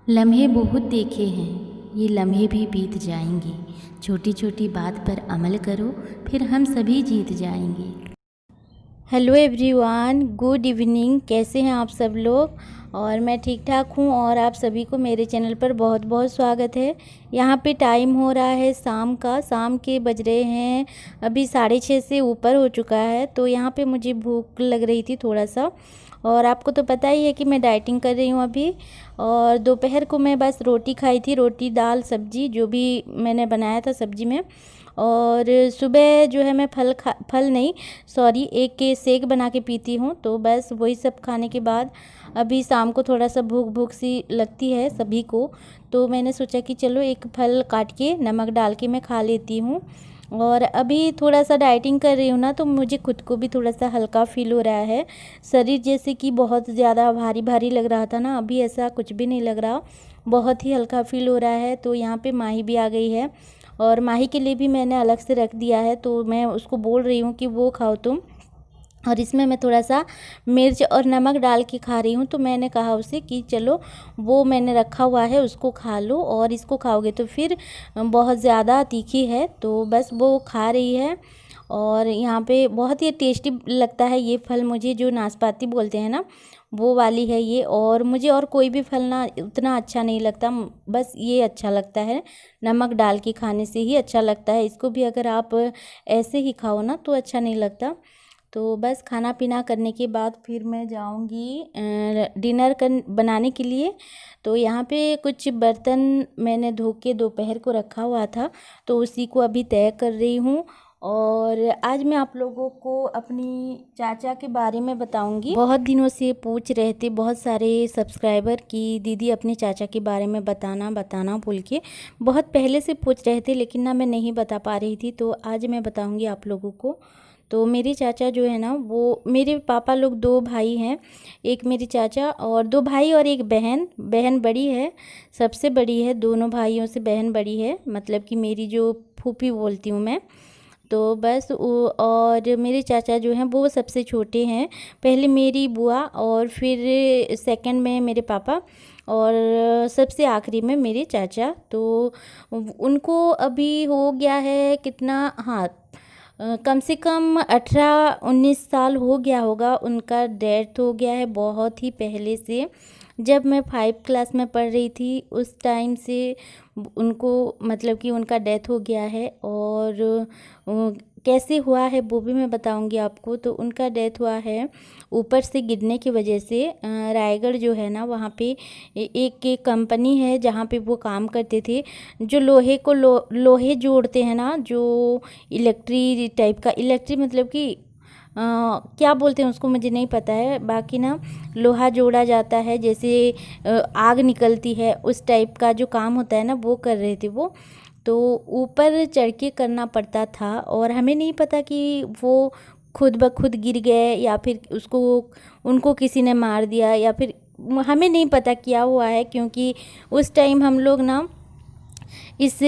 लम्हे बहुत देखे हैं, ये लम्हे भी बीत जाएंगे। छोटी छोटी बात पर अमल करो, फिर हम सभी जीत जाएंगे। Hello everyone, good evening. कैसे हैं आप सब लोग? और मैं ठीक ठाक हूँ और आप सभी को मेरे चैनल पर बहुत बहुत स्वागत है। यहाँ पे टाइम हो रहा है शाम के बज रहे हैं अभी 6:30 से ऊपर हो चुका है। तो यहाँ पे मुझे भूख लग रही थी थोड़ा सा, और आपको तो पता ही है कि मैं डाइटिंग कर रही हूँ अभी। और दोपहर को मैं बस रोटी खाई थी, रोटी दाल सब्जी जो भी मैंने बनाया था सब्जी में। और सुबह जो है मैं फल नहीं, सॉरी, एक के शेक बना के पीती हूँ। तो बस वही सब खाने के बाद अभी शाम को थोड़ा सा भूख सी लगती है सभी को। तो मैंने सोचा कि चलो एक फल काट के नमक डाल के मैं खा लेती हूँ। और अभी थोड़ा सा डाइटिंग कर रही हूँ ना, तो मुझे खुद को भी थोड़ा सा हल्का फील हो रहा है। शरीर जैसे कि बहुत ज़्यादा भारी भारी लग रहा था ना, अभी ऐसा कुछ भी नहीं लग रहा, बहुत ही हल्का फील हो रहा है। तो यहाँ पे माही भी आ गई है और माही के लिए भी मैंने अलग से रख दिया है। तो मैं उसको बोल रही हूँ कि वो खाओ तुम, और इसमें मैं थोड़ा सा मिर्च और नमक डाल के खा रही हूँ। तो मैंने कहा उसे कि चलो वो मैंने रखा हुआ है उसको खा लो, और इसको खाओगे तो फिर बहुत ज़्यादा तीखी है। तो बस वो खा रही है। और यहाँ पे बहुत ही टेस्टी लगता है ये फल मुझे, जो नाशपाती बोलते हैं ना, वो वाली है ये। और मुझे और कोई भी फल ना उतना अच्छा नहीं लगता, बस ये अच्छा लगता है। नमक डाल के खाने से ही अच्छा लगता है, इसको भी अगर आप ऐसे ही खाओ ना तो अच्छा नहीं लगता। तो बस खाना पीना करने के बाद फिर मैं जाऊंगी डिनर बनाने के लिए। तो यहाँ पे कुछ बर्तन मैंने धो के दोपहर को रखा हुआ था, तो उसी को अभी तय कर रही हूँ। और आज मैं आप लोगों को अपनी चाचा के बारे में बताऊंगी। बहुत दिनों से पूछ रहे थे बहुत सारे सब्सक्राइबर कि दीदी अपने चाचा के बारे में बताना बताना बोल के, बहुत पहले से पूछ रहे थे, लेकिन ना मैं नहीं बता पा रही थी। तो आज मैं बताऊंगी आप लोगों को। तो मेरे चाचा जो है ना, वो मेरे पापा लोग 2 भाई हैं, एक मेरे चाचा और 2 भाई और एक बहन। बहन बड़ी है, सबसे बड़ी है, दोनों भाइयों से बहन बड़ी है, मतलब कि मेरी जो फूफी बोलती हूँ मैं। तो बस और मेरे चाचा जो हैं वो सबसे छोटे हैं। पहले मेरी बुआ, और फिर सेकंड में मेरे पापा, और सबसे आखिरी में मेरे चाचा। तो उनको अभी हो गया है कितना, हाँ, कम से कम 18-19 साल हो गया होगा। उनका डेथ हो गया है बहुत ही पहले से, जब मैं 5 क्लास में पढ़ रही थी उस टाइम से उनको, मतलब कि उनका डेथ हो गया है। और कैसे हुआ है वो भी मैं बताऊंगी आपको। तो उनका डेथ हुआ है ऊपर से गिरने की वजह से। रायगढ़ जो है ना, वहाँ पे एक कंपनी है जहाँ पे वो काम करते थे, जो लोहे को लोहे जोड़ते हैं ना, जो इलेक्ट्री टाइप का, इलेक्ट्री मतलब कि क्या बोलते हैं उसको मुझे नहीं पता है, बाकी ना लोहा जोड़ा जाता है, जैसे आग निकलती है उस टाइप का जो काम होता है ना, वो कर रहे थे वो। तो ऊपर चढ़ के करना पड़ता था, और हमें नहीं पता कि वो खुद ब खुद गिर गए या फिर उसको उनको किसी ने मार दिया, या फिर हमें नहीं पता क्या हुआ है, क्योंकि उस टाइम हम लोग ना इस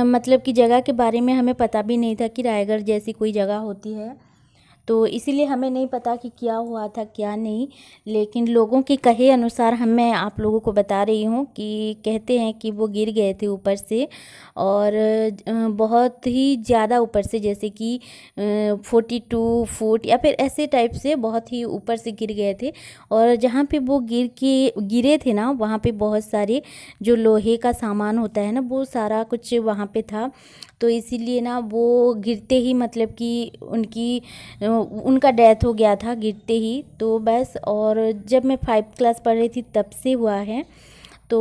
मतलब कि जगह के बारे में हमें पता भी नहीं था कि रायगढ़ जैसी कोई जगह होती है। तो इसीलिए हमें नहीं पता कि क्या हुआ था क्या नहीं। लेकिन लोगों के कहे अनुसार मैं आप लोगों को बता रही हूँ कि कहते हैं कि वो गिर गए थे ऊपर से, और बहुत ही ज़्यादा ऊपर से, जैसे कि 42 फुट या फिर ऐसे टाइप से बहुत ही ऊपर से गिर गए थे। और जहाँ पे वो गिरे थे ना, वहाँ पे बहुत सारे जो लोहे का सामान होता है ना, वो सारा कुछ वहाँ पे था। तो इसीलिए ना वो गिरते ही, मतलब कि उनका डेथ हो गया था गिरते ही। तो बस, और जब मैं 5 क्लास पढ़ रही थी तब से हुआ है। तो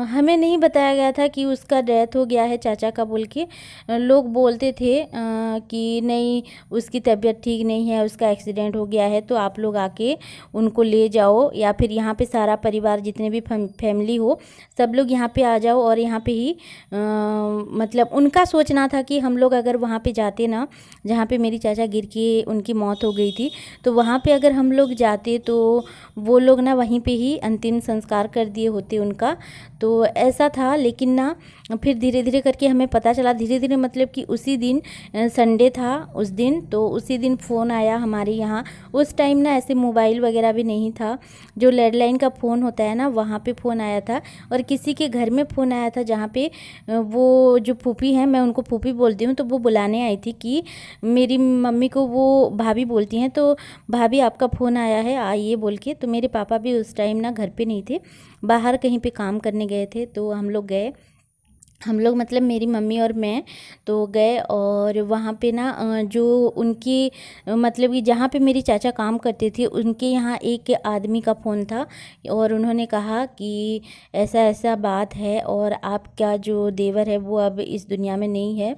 हमें नहीं बताया गया था कि उसका डेथ हो गया है चाचा का बोल के। लोग बोलते थे कि नहीं, उसकी तबीयत ठीक नहीं है, उसका एक्सीडेंट हो गया है, तो आप लोग आके उनको ले जाओ, या फिर यहाँ पे सारा परिवार जितने भी फैमिली हो सब लोग यहाँ पे आ जाओ। और यहाँ पे ही मतलब उनका सोचना था कि हम लोग अगर वहाँ पे जाते ना, जहाँ पे मेरी चाचा गिर के उनकी मौत हो गई थी, तो वहाँ पे अगर हम लोग जाते तो वो लोग ना वहीं पे ही अंतिम संस्कार कर दिए होते उनका। उनका। तो ऐसा था, लेकिन ना फिर धीरे धीरे करके हमें पता चला, धीरे धीरे मतलब कि उसी दिन संडे था उस दिन, तो उसी दिन फ़ोन आया हमारे यहाँ। उस टाइम ना ऐसे मोबाइल वगैरह भी नहीं था, जो लैंडलाइन का फ़ोन होता है ना वहाँ पे फ़ोन आया था, और किसी के घर में फ़ोन आया था जहाँ पे वो जो फूफी हैं, मैं उनको फूफी बोलती हूँ, तो वो बुलाने आई थी कि मेरी मम्मी को वो भाभी बोलती हैं, तो भाभी आपका फ़ोन आया है आइए बोल के। तो मेरे पापा भी उस टाइम ना घर पे नहीं थे, बाहर कहीं पे काम करने गए थे। तो हम लोग गए, हम लोग मतलब मेरी मम्मी और मैं तो गए, और वहाँ पे ना जो उनकी मतलब कि जहाँ पे मेरी चाचा काम करते थे उनके यहाँ एक आदमी का फ़ोन था, और उन्होंने कहा कि ऐसा ऐसा बात है, और आपका जो देवर है वो अब इस दुनिया में नहीं है,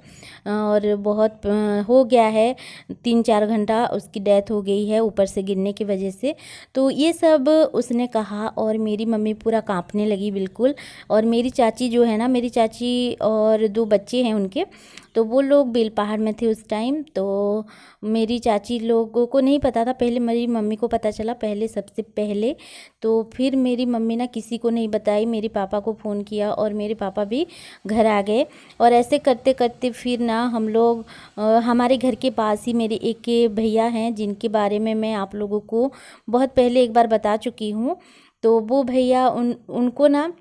और बहुत हो गया है, 3-4 घंटा उसकी डेथ हो गई है ऊपर से गिरने की वजह से। तो ये सब उसने कहा, और मेरी मम्मी पूरा काँपने लगी बिल्कुल। और मेरी चाची जो है ना, मेरी चाची और 2 बच्चे हैं उनके, तो वो लोग बेलपहाड़ में थे उस टाइम। तो मेरी चाची लोगों को नहीं पता था, पहले मेरी मम्मी को पता चला पहले, सबसे पहले। तो फिर मेरी मम्मी ना किसी को नहीं बताई, मेरे पापा को फ़ोन किया, और मेरे पापा भी घर आ गए। और ऐसे करते करते फिर ना हम लोग हमारे घर के पास ही मेरे एक भैया हैं जिनके बारे में मैं आप लोगों को बहुत पहले एक बार बता चुकी हूँ। तो वो भैया उनको ना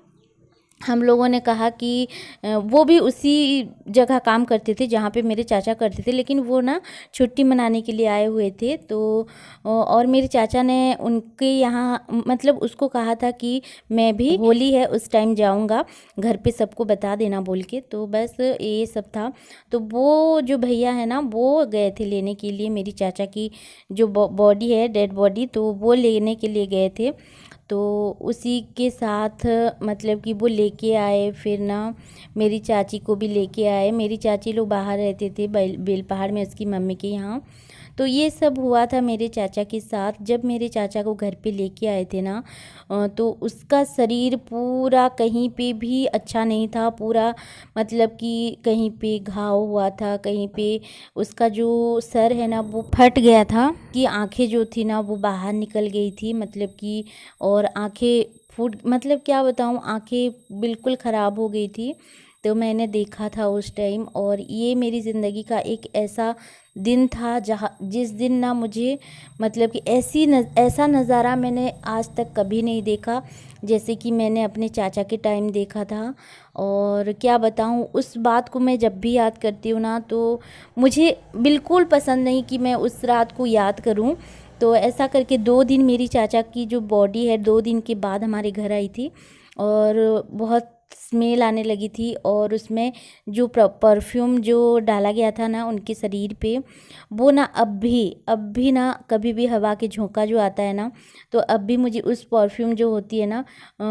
हम लोगों ने कहा कि वो भी उसी जगह काम करते थे जहाँ पे मेरे चाचा करते थे, लेकिन वो ना छुट्टी मनाने के लिए आए हुए थे। तो और मेरे चाचा ने उनके यहाँ मतलब उसको कहा था कि मैं भी होली है उस टाइम जाऊँगा, घर पे सबको बता देना बोल के। तो बस ये सब था। तो वो जो भैया है ना वो गए थे लेने के लिए मेरी चाचा की जो बॉडी है, डेड बॉडी, तो वो लेने के लिए गए थे। तो उसी के साथ मतलब कि वो लेके आए, फिर ना मेरी चाची को भी लेके आए। मेरी चाची लोग बाहर रहते थे बेलपहाड़ में उसकी मम्मी के यहाँ। तो ये सब हुआ था मेरे चाचा के साथ। जब मेरे चाचा को घर पे लेके आए थे ना, तो उसका शरीर पूरा कहीं पे भी अच्छा नहीं था, पूरा मतलब कि कहीं पे घाव हुआ था, कहीं पे उसका जो सर है ना वो फट गया था, कि आंखें जो थी ना वो बाहर निकल गई थी, मतलब कि, और आंखें फूट, मतलब क्या बताऊँ, आंखें बिल्कुल ख़राब हो गई थी। तो मैंने देखा था उस टाइम, और ये मेरी ज़िंदगी का एक ऐसा दिन था जिस दिन ना मुझे मतलब कि ऐसा नज़ारा मैंने आज तक कभी नहीं देखा जैसे कि मैंने अपने चाचा के टाइम देखा था। और क्या बताऊँ, उस बात को मैं जब भी याद करती हूँ ना तो मुझे बिल्कुल पसंद नहीं कि मैं उस रात को याद करूँ। तो ऐसा करके 2 दिन मेरी चाचा की जो बॉडी है 2 दिन के बाद हमारे घर आई थी, और बहुत स्मेल आने लगी थी, और उसमें जो परफ्यूम जो डाला गया था ना उनके शरीर पे, वो ना अब भी ना कभी भी हवा के झोंका जो आता है ना, तो अब भी मुझे उस परफ्यूम जो होती है ना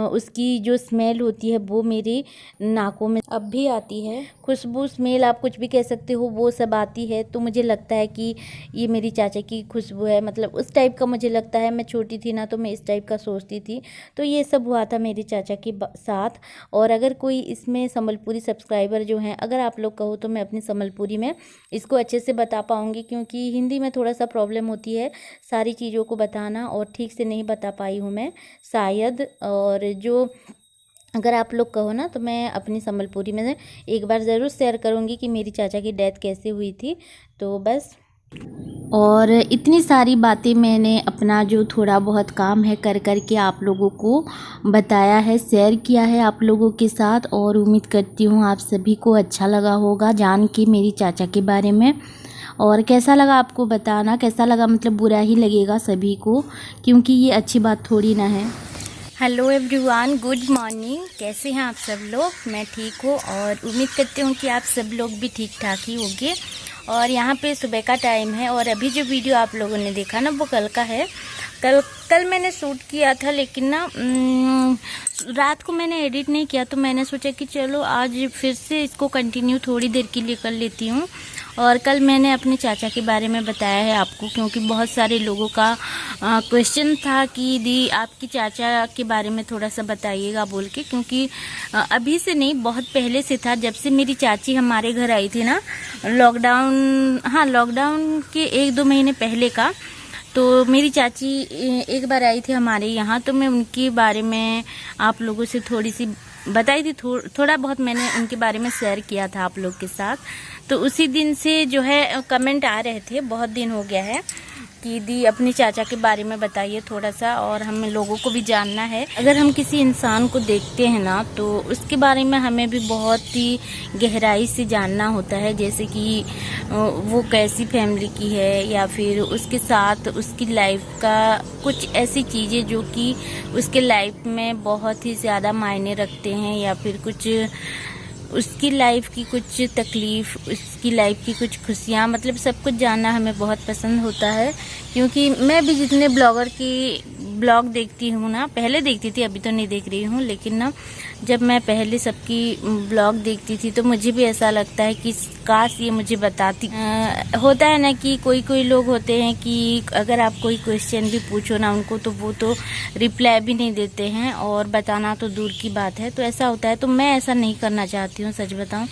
उसकी जो स्मेल होती है वो मेरे नाकों में अब भी आती है। खुशबू, स्मेल, आप कुछ भी कह सकते हो, वो सब आती है। तो मुझे लगता है कि ये मेरी चाचा की खुशबू है, मतलब उस टाइप का मुझे लगता है। मैं छोटी थी ना तो मैं इस टाइप का सोचती थी। तो ये सब हुआ था मेरे चाचा के साथ। और अगर कोई इसमें संबलपुरी सब्सक्राइबर जो हैं, अगर आप लोग कहो तो मैं अपनी संबलपुरी में इसको अच्छे से बता पाऊँगी, क्योंकि हिंदी में थोड़ा सा प्रॉब्लम होती है सारी चीज़ों को बताना, और ठीक से नहीं बता पाई हूँ मैं शायद। और जो अगर आप लोग कहो ना तो मैं अपनी संबलपुरी में एक बार ज़रूर शेयर करूँगी कि मेरी चाचा की डेथ कैसे हुई थी। तो बस, और इतनी सारी बातें मैंने अपना जो थोड़ा बहुत काम है कर कर के आप लोगों को बताया है, शेयर किया है आप लोगों के साथ। और उम्मीद करती हूँ आप सभी को अच्छा लगा होगा जान के मेरी चाचा के बारे में। और कैसा लगा आपको बताना, कैसा लगा, मतलब बुरा ही लगेगा सभी को, क्योंकि ये अच्छी बात थोड़ी ना है। हेलो एवरीवन, गुड मॉर्निंग, कैसे हैं आप सब लोग? मैं ठीक हूँ, और उम्मीद करती हूँ कि आप सब लोग भी ठीक ठाक ही होंगे। और यहाँ पे सुबह का टाइम है, और अभी जो वीडियो आप लोगों ने देखा ना वो कल का है। कल मैंने शूट किया था, लेकिन ना रात को मैंने एडिट नहीं किया, तो मैंने सोचा कि चलो आज फिर से इसको कंटिन्यू थोड़ी देर के लिए कर लेती हूँ। और कल मैंने अपने चाचा के बारे में बताया है आपको, क्योंकि बहुत सारे लोगों का क्वेश्चन था कि दी आपकी चाचा के बारे में थोड़ा सा बताइएगा बोल के, क्योंकि अभी से नहीं, बहुत पहले से था, जब से मेरी चाची हमारे घर आई थी ना, लॉकडाउन के 1-2 महीने पहले का। तो मेरी चाची एक बार आई थी हमारे यहाँ, तो मैं उनके बारे में आप लोगों से थोड़ी सी बताई थी, थोड़ा बहुत मैंने उनके बारे में शेयर किया था आप लोग के साथ। तो उसी दिन से जो है कमेंट आ रहे थे, बहुत दिन हो गया है कि दी अपनी चाचा के बारे में बताइए थोड़ा सा, और हम लोगों को भी जानना है। अगर हम किसी इंसान को देखते हैं ना, तो उसके बारे में हमें भी बहुत ही गहराई से जानना होता है, जैसे कि वो कैसी फैमिली की है, या फिर उसके साथ उसकी लाइफ का कुछ ऐसी चीज़ें जो कि उसके लाइफ में बहुत ही ज़्यादा मायने रखते हैं, या फिर कुछ उसकी लाइफ की कुछ तकलीफ़, उसकी लाइफ की कुछ खुशियाँ, मतलब सब कुछ जानना हमें बहुत पसंद होता है। क्योंकि मैं भी जितने ब्लॉगर की ब्लॉग देखती हूँ ना, पहले देखती थी, अभी तो नहीं देख रही हूँ, लेकिन ना जब मैं पहले सबकी ब्लॉग देखती थी तो मुझे भी ऐसा लगता है कि काश ये मुझे बताती। होता है ना कि कोई लोग होते हैं कि अगर आप कोई क्वेश्चन भी पूछो ना उनको, तो वो तो रिप्लाई भी नहीं देते हैं, और बताना तो दूर की बात है। तो ऐसा होता है, तो मैं ऐसा नहीं करना चाहती हूँ। सच बताऊँ,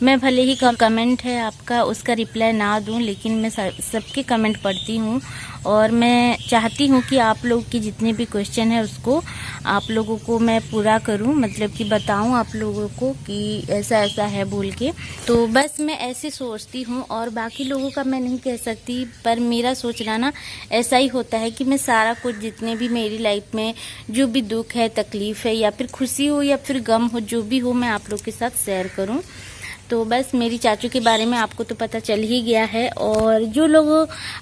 मैं भले ही कमेंट है आपका उसका रिप्लाई ना दूँ, लेकिन मैं सबके कमेंट पढ़ती हूँ, और मैं चाहती हूँ कि आप लोग की जितने भी क्वेश्चन है उसको आप लोगों को मैं पूरा करूँ, मतलब कि बताऊँ आप लोगों को कि ऐसा ऐसा है बोल के। तो बस मैं ऐसे सोचती हूँ, और बाकी लोगों का मैं नहीं कह सकती, पर मेरा सोचना ना ऐसा ही होता है कि मैं सारा कुछ जितने भी मेरी लाइफ में जो भी दुख है, तकलीफ़ है, या फिर खुशी हो या फिर गम हो, जो भी हो, मैं आप लोग के साथ शेयर करूँ। तो बस मेरी चाचू के बारे में आपको तो पता चल ही गया है, और जो लोग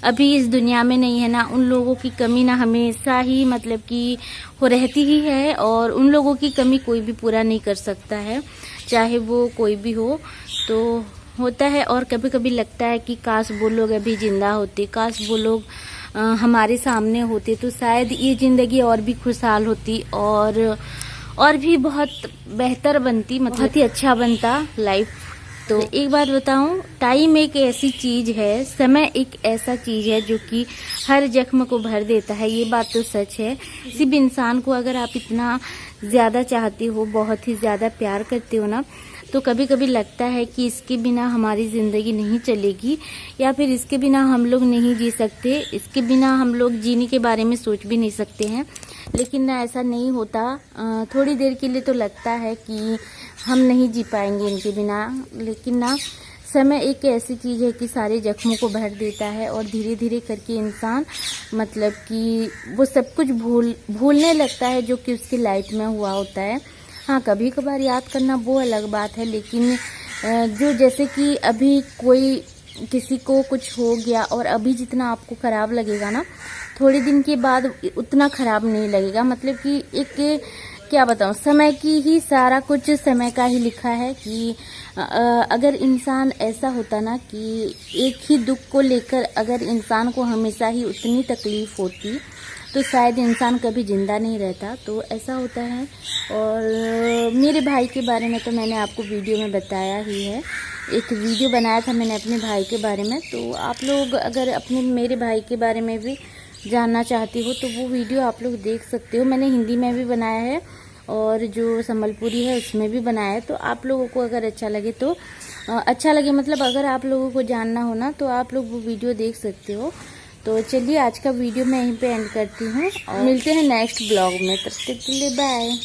अभी इस दुनिया में नहीं है ना, उन लोगों की कमी ना हमेशा ही मतलब कि हो रहती ही है, और उन लोगों की कमी कोई भी पूरा नहीं कर सकता है, चाहे वो कोई भी हो। तो होता है, और कभी कभी लगता है कि काश वो लोग अभी ज़िंदा होते, काश वो लोग हमारे सामने होते, तो शायद ये ज़िंदगी और भी खुशहाल होती, और भी बहुत बेहतर बनती, मतलब बहुत ही अच्छा बनता लाइफ। तो एक बात बताऊं, टाइम एक ऐसी चीज है, समय एक ऐसा चीज है जो कि हर जख्म को भर देता है। ये बात तो सच है। किसी भी इंसान को अगर आप इतना ज्यादा चाहते हो, बहुत ही ज्यादा प्यार करते हो ना, तो कभी कभी लगता है कि इसके बिना हमारी ज़िंदगी नहीं चलेगी, या फिर इसके बिना हम लोग नहीं जी सकते, इसके बिना हम लोग जीने के बारे में सोच भी नहीं सकते हैं। लेकिन ना ऐसा नहीं होता। थोड़ी देर के लिए तो लगता है कि हम नहीं जी पाएंगे इनके बिना, लेकिन ना समय एक ऐसी चीज़ है कि सारे जख्मों को भर देता है, और धीरे धीरे करके इंसान मतलब कि वो सब कुछ भूलने लगता है जो कि उसकी लाइफ में हुआ होता है। हाँ, कभी कभार याद करना वो अलग बात है, लेकिन जो जैसे कि अभी कोई किसी को कुछ हो गया, और अभी जितना आपको ख़राब लगेगा ना, थोड़े दिन के बाद उतना ख़राब नहीं लगेगा। मतलब कि एक क्या बताऊँ, समय की ही सारा कुछ समय का ही लिखा है कि अगर इंसान ऐसा होता ना कि एक ही दुख को लेकर अगर इंसान को हमेशा ही उतनी तकलीफ़ होती, तो शायद इंसान कभी ज़िंदा नहीं रहता। तो ऐसा होता है। और मेरे भाई के बारे में तो मैंने आपको वीडियो में बताया ही है, एक वीडियो बनाया था मैंने अपने भाई के बारे में। तो आप लोग अगर अपने मेरे भाई के बारे में भी जानना चाहती हो तो वो वीडियो आप लोग देख सकते हो। मैंने हिंदी में भी बनाया है और जो संबलपुरी है उसमें भी बनाया है। तो आप लोगों को अगर अच्छा लगे तो अच्छा लगे, मतलब अगर आप लोगों को जानना हो ना तो आप लोग वो वीडियो देख सकते हो। तो चलिए आज का वीडियो मैं यहीं पे एंड करती हूँ और मिलते हैं नेक्स्ट ब्लॉग में। तब तक के लिए बाय।